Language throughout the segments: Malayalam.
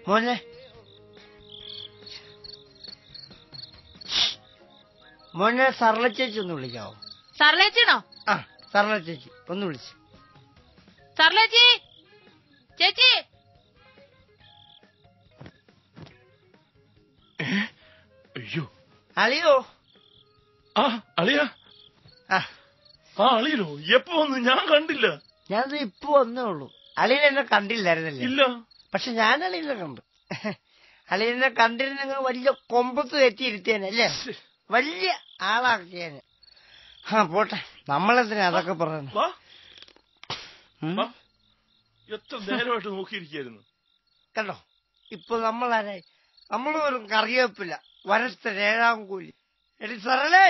മോനെ മോനെ സർല ചേച്ചി ഒന്ന് വിളിക്കാവോ? സർലേച്ചിയാണോ? ആ സർല ചേച്ചി ഒന്ന് വിളിച്ചു. സർലേച്ചി ചേച്ചി. അയ്യോ അളിയോ? ആ അളിയ. ആ അളിയനോ? എപ്പോ വന്നു? ഞാൻ കണ്ടില്ല. ഞാനത് ഇപ്പൊ വന്നേ ഉള്ളൂ. അളിയൻ എന്നെ കണ്ടില്ലായിരുന്നല്ലേ? ഇല്ല. പക്ഷെ ഞാൻ അളിയനെ കണ്ടു. അളിയനെ കണ്ടിരുന്നെങ്കിൽ വലിയ കൊമ്പത്ത് തെറ്റിയിരുത്തേനല്ലേ, വലിയ ആളാക്കിയേനെ. ആ പോട്ടെ, നമ്മളെന്തിനാ അതൊക്കെ പറയുന്നു? എത്ര നേരമായിട്ട് നോക്കിയിരിക്കുന്നു. കണ്ടോ ഇപ്പൊ നമ്മളാരായി? നമ്മൾ വെറും കറിവേപ്പില്ല, വരത്തെ 7-ാം കൂലി. എടി സരളേ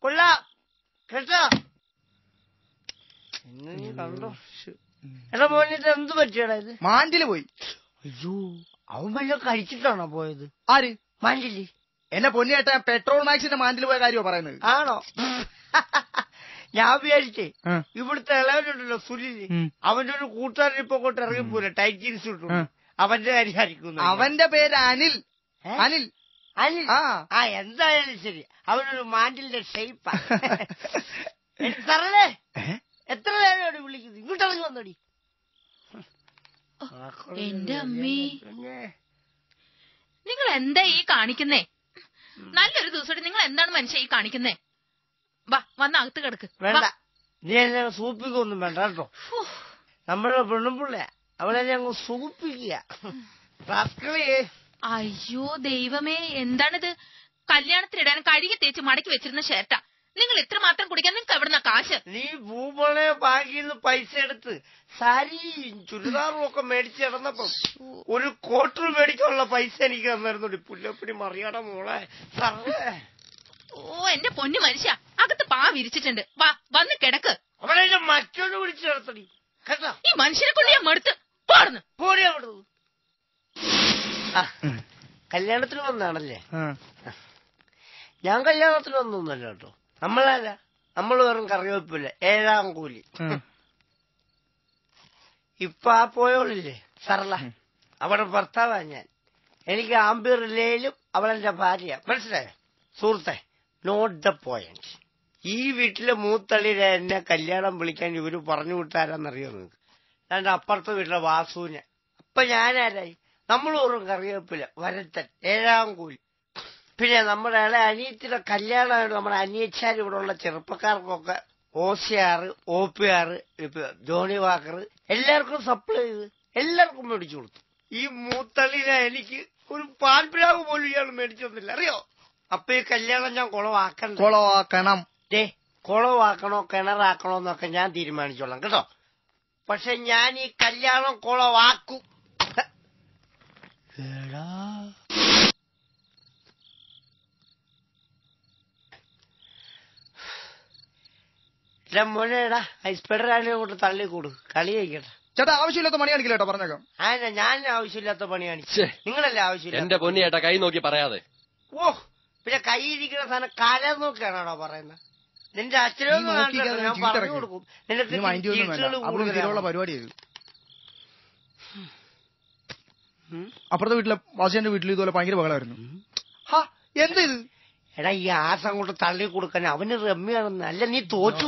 കൊള്ളാം കേട്ടോ. നീ കണ്ടോ? എടാ മോനിട്ട് എന്ത് പറ്റിയടാ ഇത്? മാൻഡില് പോയി. അയ്യോ, അവൻ വല്ല കഴിച്ചിട്ടാണോ പോയത്? ആര്? മാൻഡില്. എന്നെ പൊന്നിയേട്ട പെട്രോൾ മാക്സിന്റെ മാൻഡിൽ പോയ കാര്യമോ പറയുന്നത്? ആണോ? ഞാൻ വിചാരിച്ചേ ഇവിടുത്തെ ഇളവനുണ്ടല്ലോ സുനില്, അവന്റെ ഒരു കൂട്ടുകാരൻ ഇപ്പൊ കൊണ്ട് ഇറങ്ങിപ്പോലെ ടൈറ്റ് ജീൻസ് ഇട്ടു, അവന്റെ കാര്യമായിരിക്കും. അവന്റെ പേര് അനിൽ. അനിൽ അനിൽ. ആ എന്തായാലും ശരി, അവനൊരു മാൻഡിലിന്റെ ഷേപ്പാ. സാറേ എത്ര നേരമാണ് വിളിക്കുന്നത്? ഇങ്ങോട്ടിറങ്ങി വന്നോടി. എന്റെ അമ്മേ, നിങ്ങൾ എന്താ ഈ കാണിക്കുന്നേ? നല്ലൊരു ദിവസം നിങ്ങൾ എന്താണ് മനുഷ്യ ഈ കാണിക്കുന്നേ? വാ വന്ന് അകത്ത് കിടക്ക്. വേണ്ട, നീ എന്നെ സൂപ്പിക്കൊന്നും വേണ്ട കേട്ടോ. നമ്മുടെ പെണ്ണുപിള്ള അവളെ ഞങ്ങൾ സൂപ്പിക്കുക. അയ്യോ ദൈവമേ, എന്താണിത്? കല്യാണത്തിനിടാൻ കഴുകി തേച്ച് മടക്കി വെച്ചിരുന്ന ഷർട്ടാ. നിങ്ങൾ ഇത്ര മാത്രം കുടിക്കാൻ നിങ്ങൾക്ക് എവിടുന്ന കാശ്? നീ ഭൂമളെ ബാങ്കിന്ന് പൈസ എടുത്ത് സാരിയും ചുരിദാറും ഒക്കെ മേടിച്ച് ഇടന്നപ്പം ഒരു കോട്ടർ മേടിക്കാനുള്ള പൈസ എനിക്ക് തന്നിരുന്നു. പുല്ലപ്പിടി മറിയാട മോളെ. ഓ എന്റെ പൊന്നു മനുഷ്യ, അകത്ത് പാ വിരിച്ചിട്ടുണ്ട്. വാ വന്ന് കിടക്ക്. അവളെ മറ്റൊന്ന് വിളിച്ചു നടത്തടി കേട്ടോ. ഈ മനുഷ്യനെ കൊണ്ട് ഞാൻ മടുത്ത് പാടുന്നു. പോടി അവിടെ. കല്യാണത്തിന് വന്നാണല്ലേ? ഞാൻ കല്യാണത്തിന് വന്നൊന്നല്ല കേട്ടോ. നമ്മളല്ല, നമ്മൾ വെറും കറിവേപ്പില്ല, 7-ാം കൂലി. ഇപ്പൊ ആ പോയോളില്ലേ സർല, അവിടെ ഭർത്താവാ ഞാൻ. എനിക്ക് ആമ്പിയറില്ലേലും അവളെന്റെ ഭാര്യ. മനസ്സിലായോ സുഹൃത്തെ? Note the point. ഈ വീട്ടിലെ മൂത്തള്ളിയിലെ എന്നെ കല്യാണം വിളിക്കാൻ ഇവര് പറഞ്ഞു വിട്ടാരെന്നറിയോ നിങ്ങൾക്ക്? ഞാൻ അപ്പുറത്തെ വീട്ടിലെ വാസുവിനെ. അപ്പൊ ഞാനാരായി? നമ്മൾ വെറും കറിവേപ്പില്ല, വരത്തൻ, 7-ാം കൂലി. പിന്നെ നമ്മുടെ ഇളെ അനിയത്തിയുടെ കല്യാണമായിട്ട് നമ്മുടെ അനിയച്ചാർ ഇവിടെ ഉള്ള ചെറുപ്പക്കാർക്കൊക്കെ OCR, OPR, ജോണി വാക്കർ എല്ലാവർക്കും സപ്ലൈ ചെയ്ത് എല്ലാവർക്കും മേടിച്ചു കൊടുത്തു. ഈ മൂത്തള്ളിനെ എനിക്ക് ഒരു പാൻപിലാവ് പോലും ഇയാൾ മേടിച്ചു തന്നില്ല, അറിയോ? അപ്പൊ ഈ കല്യാണം ഞാൻ കുളവാക്കണം. കുളവാക്കണോ കിണറാക്കണോ എന്നൊക്കെ ഞാൻ തീരുമാനിച്ചോളാം കേട്ടോ. പക്ഷെ ഞാൻ ഈ കല്യാണം കുളവാക്കും. മോനേടാ ഐസ്പെഡറാനെ കൊണ്ട് തള്ളിക്കൂട്, കളി കഴിക്കട്ടെ. ചേട്ടാ ആവശ്യമില്ലാത്ത പണി കാണിക്കില്ല കേട്ടോ, പറഞ്ഞേക്കാം. ഞാൻ ആവശ്യമില്ലാത്ത പണി കാണിച്ചു, നിങ്ങളല്ലേ ആവശ്യമില്ല. എന്റെ പൊന്നി ചേട്ടാ കൈ നോക്കി പറയാതെ. ഓ പിന്നെ കൈ ഇരിക്കുന്ന സാധനം കല നോക്കിയാണോ പറയുന്നത്? നിന്റെ അച്ഛനൊന്നും ഞാൻ പറഞ്ഞു കൊടുക്കും. പരിപാടി അപ്പുറത്തെ വീട്ടിലെ വാസിന്റെ വീട്ടിൽ ഇതുപോലെ ഭയങ്കര ബഹളമായിരുന്നു. എന്ത് ഇത്? എടാ ഈ ആസം കൊണ്ട് തള്ളി കൊടുക്കാൻ അവന് രമ്യാണെന്ന്. അല്ല നീ തോറ്റു.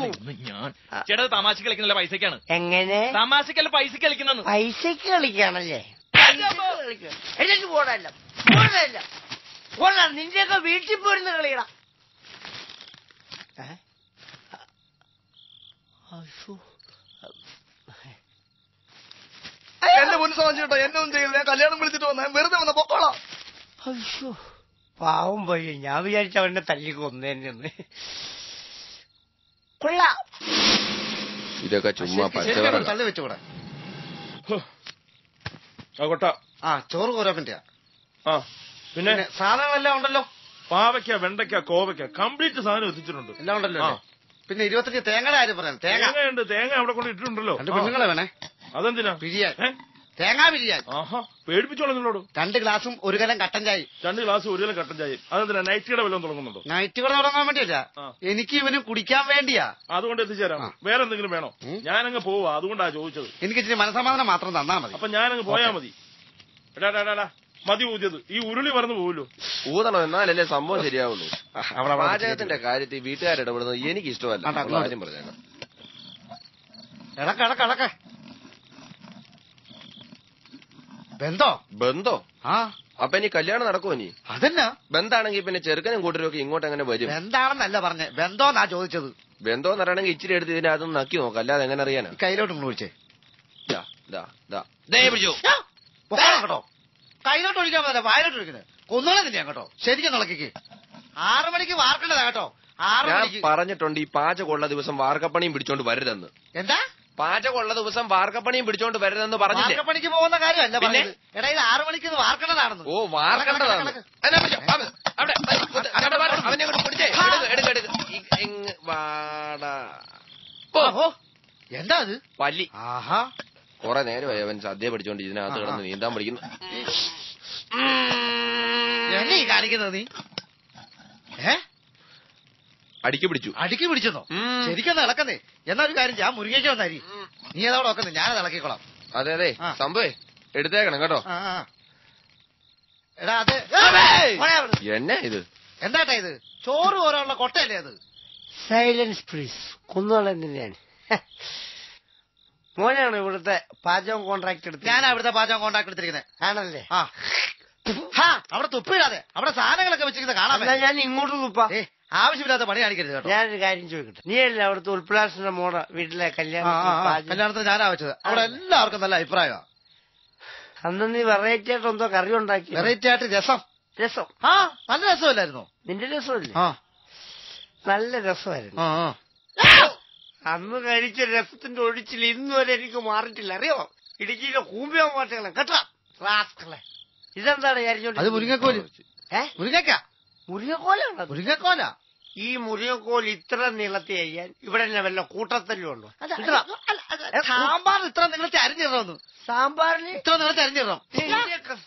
ചേട്ടാ തമാശ കളിക്കുന്നില്ല, പൈസക്കാണ്. എങ്ങനെ തമാശക്കല്ല പൈസക്ക് കളിക്കുന്ന? പൈസക്ക് കളിക്കാണല്ലേ? എന്നിട്ട് പോടല്ല പോടല്ല പോടാ, നിന്റെയൊക്കെ വീട്ടിൽ പോരുന്ന കളിയടാ. എന്റെ മുൻ സംബന്ധിച്ചോ എന്നെ ഒന്നും ചെയ്യില്ല, ഞാൻ കല്യാണം വിളിച്ചിട്ട് വന്ന വെറുതെ വന്ന പൊക്കോളാം. അയ്യോ പാവം പോയി, ഞാൻ വിചാരിച്ച അവന്റെ തല്ലി കൊന്നേന്ന്. കൊള്ളാം, ഇതൊക്കെ ചുമ്മാ തള്ളി വെച്ചുകൂടെ. ചോറ് കോരാപ്പിന്റെ. പിന്നെ സാധനമെല്ലാം ഉണ്ടല്ലോ, പാവയ്ക്ക, വെണ്ടയ്ക്ക, കോവയ്ക്ക, കംപ്ലീറ്റ് സാധനം എത്തിച്ചിട്ടുണ്ട്. എല്ലാം ഉണ്ടല്ലോ. പിന്നെ 25 തേങ്ങയുടെ കാര്യം പറയാം. തേങ്ങയുണ്ട്, തേങ്ങ അവിടെ കൊണ്ട് ഇട്ടിട്ടുണ്ടല്ലോ. പെണ്ണുങ്ങളെ വേണേ. അതെന്തിനാ? ബിരിയാണി, തേങ്ങാ ബിരിയാണി. ആഹാ പേടിപ്പിച്ചോളാം നിങ്ങളോട്. 2 ഗ്ലാസും 1 കലം കട്ടൻ ചായ. 2 ഗ്ലാസ് 1 കിലോ കട്ടൻ ചായ. അതെന്തിനാ നൈറ്റിയുടെ വല്ലതും തുടങ്ങുന്നുണ്ടോ? നൈറ്റ് കൂടെ തുടങ്ങാൻ വേണ്ടിയല്ല, എനിക്ക് ഇവന് കുടിക്കാൻ വേണ്ടിയാ. അതുകൊണ്ട് എത്തിച്ചേരാം. വേറെ എന്തെങ്കിലും വേണോ? ഞാനങ്ങ് പോവാ, അതുകൊണ്ടാ ചോദിച്ചത്. എനിക്ക് ഇച്ചിരി മനസമാധാനം മാത്രം തന്നാ മതി. അപ്പൊ ഞാനങ്ങ് പോയാ മതി. എടാ മതി ഊതിയത്. ഈ ഉരുളി മറന്നു പോവുമല്ലോ. ഊതണം, എന്നാലല്ലേ സംഭവം ശരിയാവുള്ളൂ. പാചകത്തിന്റെ കാര്യത്തിൽ വീട്ടുകാരിടപെടുന്നത് എനിക്ക് ഇഷ്ടമല്ല. കാര്യം പറഞ്ഞേക്കാം. ഇടക്ക ബന്ധോ? അപ്പൊ ഇനി കല്യാണം നടക്കുമോ? നീ അതെന്നാ ബന്ധാണെങ്കിൽ പിന്നെ ചെറുക്കനും കൂട്ടരും ഒക്കെ ഇങ്ങോട്ട് എങ്ങനെ വരും? എന്താണെന്നല്ല പറഞ്ഞേ, ബന്ധോന്നാ ചോദിച്ചത്. ബന്ധം പറയണമെങ്കിൽ ഇച്ചിരി എടുത്ത് ഇതിനകത്തൊന്ന് നക്കി നോക്കാം, അല്ലാതെ എങ്ങനെ അറിയാനാ? കയ്യിലോട്ട് വിളിച്ചേ കേട്ടോ. കയ്യിലോട്ട് ഒഴിക്കാൻ പോലെ വായിലോട്ട് ഒഴിക്കുന്നത് കൊന്നോളെ തന്നെയാ കേട്ടോ. ശരിക്കും നിളക്കിക്ക് 6 മണിക്ക് വാർക്കേണ്ടതാ കേട്ടോ. 6 മണിക്ക് പറഞ്ഞിട്ടുണ്ട് ഈ പാചകമുള്ള ദിവസം വാർക്കപ്പണിയും പിടിച്ചോണ്ട് വരരുതെന്ന്. എന്താ പാചകമുള്ള ദിവസം വാർക്കപ്പണിയും പിടിച്ചോണ്ട് വരരുതെന്ന് പറഞ്ഞില്ലേ? വാർക്കപ്പണിക്ക് പോകുന്ന കാര്യമല്ല പറഞ്ഞത്. എടാ ഇത് 6 മണിക്ക് വാർക്കേണ്ടതാണെന്ന്. ഓ, വാർക്കേണ്ടതാണ്. അവനെ എന്താ അത്? പല്ലി. ആഹാ, കൊറേ നേരമായി അവൻ സദ്യ പഠിച്ചോണ്ട് ഇതിനകത്ത് കിടന്ന് നീന്താൻ പഠിക്കുന്നു. എന്നെ ഈ കാണിക്കുന്നത് നീ? അടിക്ക് പിടിച്ചെന്നോ? ശരിക്കും ഇളക്കുന്നേ. എന്നാ ഒരു കാര്യം, ഞാൻ മുരുകേക്ക് വന്നാരി, നീ ഏതോടെ വെക്കുന്നേ, ഞാനത് ഇളക്കിക്കോളാം. അതെ സംഭവേ എടുത്തേക്കണം കേട്ടോ. എടാ അത് എന്നെ ഇത് എന്താട്ടാ ഇത്? ചോറ് പോരാനുള്ള കൊട്ടയല്ലേ അത്? Silence please. കുന്നോളം തന്നെയാണ്. മോനാണ് ഇവിടുത്തെ പാചകം കോൺട്രാക്ട് എടുത്ത്. ഞാനാ ഇവിടുത്തെ പാചകം കോൺട്രാക്ട് എടുത്തിരിക്കുന്നത്. ആണല്ലേ? അവിടെ തുപ്പിടാതെ അവിടെ സാധനങ്ങളൊക്കെ വെച്ചിരിക്കുന്നത് കാണാൻ. ഞാൻ ഇങ്ങോട്ട് തുപ്പാ. ആവശ്യമില്ലാത്ത പണി കാണിക്കരുത് കേട്ടോ. ഞാനൊരു കാര്യം ചോദിക്കട്ടെ, നീ അല്ലേ അവിടുത്തെ ഉൽപ്ലാസിന്റെ മോട വീട്ടിലെ കല്യാണത്തിന് ഞാനാ വെച്ചത്. അവിടെ എല്ലാവർക്കും നല്ല അഭിപ്രായമാണ്. അന്ന് നീ വെറൈറ്റി ആയിട്ട് എന്തോ കറി ഉണ്ടാക്കി. വെറൈറ്റി ആയിട്ട് രസം. നല്ല രസമല്ലായിരുന്നോ? നിന്റെ രസമല്ലേ? നല്ല രസമായിരുന്നു. അന്ന് കഴിച്ച രസത്തിന്റെ ഒഴിച്ചിൽ ഇന്നുവരെ എനിക്ക് മാറിയിട്ടില്ല, അറിയോ? ഇടുക്കിയിലെ കൂമ്പിയോ മാറ്റങ്ങളെ കേട്ടോ റാസ്കളെ. ഇതെന്താണ് വിചാരിച്ചോണ്ട്? അത് മുരിങ്ങക്കോല്. മുരിങ്ങക്കോല. ഈ മുരിങ്ങക്കോൽ ഇത്ര നീളത്തി അയ്യാൻ ഇവിടെ തന്നെ വല്ല കൂട്ടത്തല്ലും ഉണ്ടോ? സാമ്പാർ ഇത്ര നീളത്തി അരിഞ്ഞിടണമെന്ന്. സാമ്പാറിന് ഇത്ര നീളത്തി അരിഞ്ഞിടണം.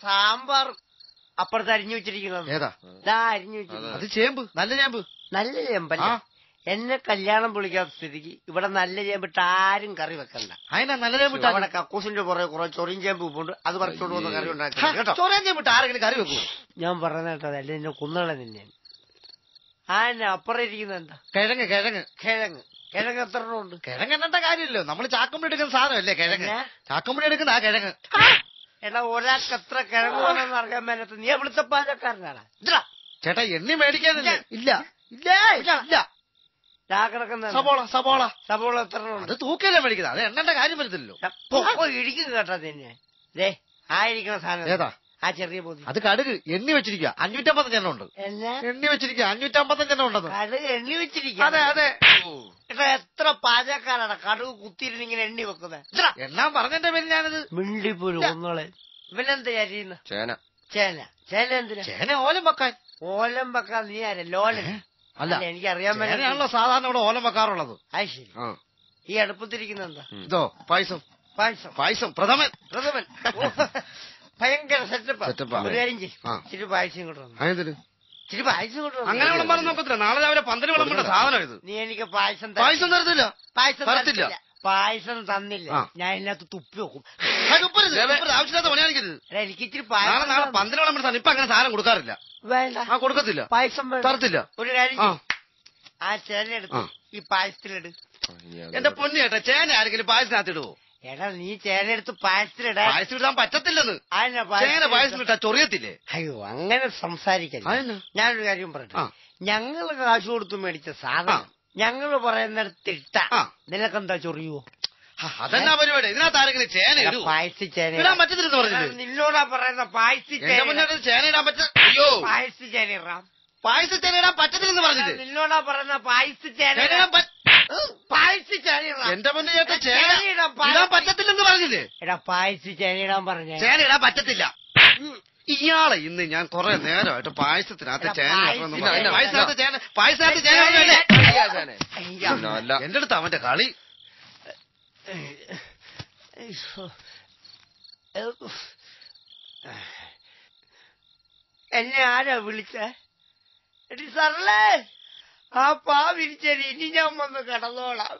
സാമ്പാർ അപ്പുറത്ത് അരിഞ്ഞു വെച്ചിരിക്കുന്നത്. ഏതാ? അരിഞ്ഞു വെച്ചിരിക്കുന്നത് അത് ചേമ്പ്. നല്ല ചേമ്പല്ല. എന്നെ കല്യാണം പൊളിക്കാത്ത സ്ഥിതിക്ക് ഇവിടെ നല്ല ചേമ്പിട്ട് ആരും കറി വെക്കണ്ട. അതിനാ നല്ല ചേമ്പിട്ട്? അവിടെ കക്കൂസിന്റെ പുറകെ കുറെ ചൊറിയും ചേമ്പ് ഉപ്പുണ്ട്, അത് പറിച്ചോണ്ട് വന്ന് കറി ഉണ്ടാക്കി കേട്ടോ. ചൊറിയൻ ചേമ്പിട്ട് ആരെങ്കിലും കറി വെക്കൂ? ഞാൻ പറഞ്ഞ കേട്ടതല്ല, എന്നെ കുന്നള നിന്നെയാണ്. എന്നെ അപ്പുറം ഇരിക്കുന്നത് എന്താ? കിഴങ്ങ് എത്ര ഉണ്ട്? കിഴങ്ങ് എന്നിട്ട കാര്യമില്ലോ, നമ്മള് ചാക്കുമ്പടി എടുക്കുന്ന സാധനമല്ലേ കിഴങ്ങ്. ചാക്കുമ്പടി എടുക്കുന്ന ആ കിഴങ്ങ്. എടാ, ഒരാൾക്ക് എത്ര കിഴങ്ങ് വേണമെന്ന് അറിയാൻ മേലത്ത് നീ എവിടുത്തെ പാചകക്കാരനാണ്? ചേട്ടാ എണ്ണി മേടിക്കാനില്ല. ഇല്ല. സബോള എത്ര? അത് തൂക്കല്ലേ മേടിക്കുന്നത്, അത് എണ്ണന്റെ കാര്യം വരുന്നില്ലല്ലോ. ഇടിക്കും കേട്ടോ തന്നെ. ആയിരിക്കണ സാധനം ഏതാ? ആ ചെറിയ പൊതി. അത് കടുക് എണ്ണി വെച്ചിരിക്കുക. 555 എണ്ണം ഉണ്ട്. എണ്ണി വെച്ചിരിക്കുക 555 എണ്ണം ഉണ്ടെന്ന്. കടുക് എണ്ണി വെച്ചിരിക്കുക? അതെ. എടാ, എത്ര പാചകക്കാരാണ് കടുക് കുത്തിയിരുന്ന് ഇങ്ങനെ എണ്ണി വെക്കുന്നത്? എണ്ണാൻ പറഞ്ഞെന്റെ പേര് ഞാനത് മിണ്ടിപ്പോലും ഒന്നോളെ. ഇവനെന്താ ചെയ്യുന്ന? ചേന എന്തിനാ? ചേന ഓലം വെക്കാൻ. നീ ആരെ? ലോലൻ? അല്ല, എനിക്കറിയാൻ പറ്റില്ല. സാധാരണ ഇവിടെ ഓലം വെക്കാറുള്ളത്. അത് ശരി. ഈ അടുപ്പത്തിരിക്കുന്ന എന്താ? ഇതോ പായസം. പ്രഥമൻ. ഭയങ്കര സെറ്റപ്പ്. ഒരു കാര്യം ചെയ്യും, ഇച്ചിരി പായസം ഇങ്ങോട്ട് വന്നു. ഇച്ചിരി പായസം ഇങ്ങോട്ട് വന്നു. അങ്ങനെ വിളമ്പാൻ നോക്കത്തില്ല. നാളെ രാവിലെ 12 വിളമ്പേണ്ട സാധനം ഇത്. നീ എനിക്ക് പായസം തരത്തില്ല. പായസം തന്നില്ല, ഞാൻ ഇതിനകത്ത് തുപ്പി വെക്കും. ആവശ്യമില്ലാത്ത പണി കാണിക്കരുത്. എനിക്ക് ഇച്ചിരി പായസം. നാളെ 12 വിളമ്പേണ്ട. ഇപ്പൊ അങ്ങനെ സാധനം കൊടുക്കാറില്ല. വേണ്ട, കൊടുക്കത്തില്ല. പായസം തരത്തില്ല. ഒരു കാര്യം, ആ ചേന എടുത്ത് ഈ പായസത്തിലിട്. എന്റെ പൊന്നു ചേട്ടാ, ചേന ആരെങ്കിലും പായസത്തിനകത്ത് ഇടുവോ? എടാ, നീ ചേന എടുത്ത് പായസത്തിലിടാ. പായസം ഇടാൻ പറ്റത്തില്ലെന്ന്. ചേന പായസത്തിലിട്ടാ ചൊറിയത്തില്ലേ? അയ്യോ, അങ്ങനെ സംസാരിക്കല്ലേ. ഞാനൊരു കാര്യം പറയട്ടെ, ഞങ്ങള് കാശ് കൊടുത്ത് മേടിച്ച സാധനം ഞങ്ങള് പറയുന്നിടത്ത് ഇട്ടാ നിനക്കെന്താ ചൊറിയുവോ? അതെന്നാ പരിപാടി? ഇതിനകത്ത് ആരെങ്കിലും ചേന ഇടുവോ? ചേന ഇടാൻ പറ്റത്തില്ലെന്ന് പറഞ്ഞില്ലേ? നിന്നോടാ പറയുന്ന ചേന ഇടാൻ പറ്റില്ല. ചേന ഇടാം. ചേന ഇടാൻ പറ്റത്തില്ലെന്ന് പറഞ്ഞില്ലേ? നിന്നോടാ പറയുന്ന ചേന എന്റെ മുന്നേ ചേട്ടാ ചേന ഇടാൻ പറ്റത്തില്ലെന്ന് പറഞ്ഞില്ലേ? എടാ, ചേന ഇടാൻ പറഞ്ഞ. ചേന ഇടാൻ പറ്റത്തില്ല. ഇയാളെ ഇന്ന് ഞാൻ കുറെ നേരമായിട്ട് പായസത്തിനകത്ത് എന്റെ അടുത്ത് അവന്റെ കളി. എന്നെ ആരാ വിളിച്ച? എടി സർലേ, ആ പാ വിരിച്ചടി, ഇനി ഞാൻ വന്ന് കിടന്നോളാം.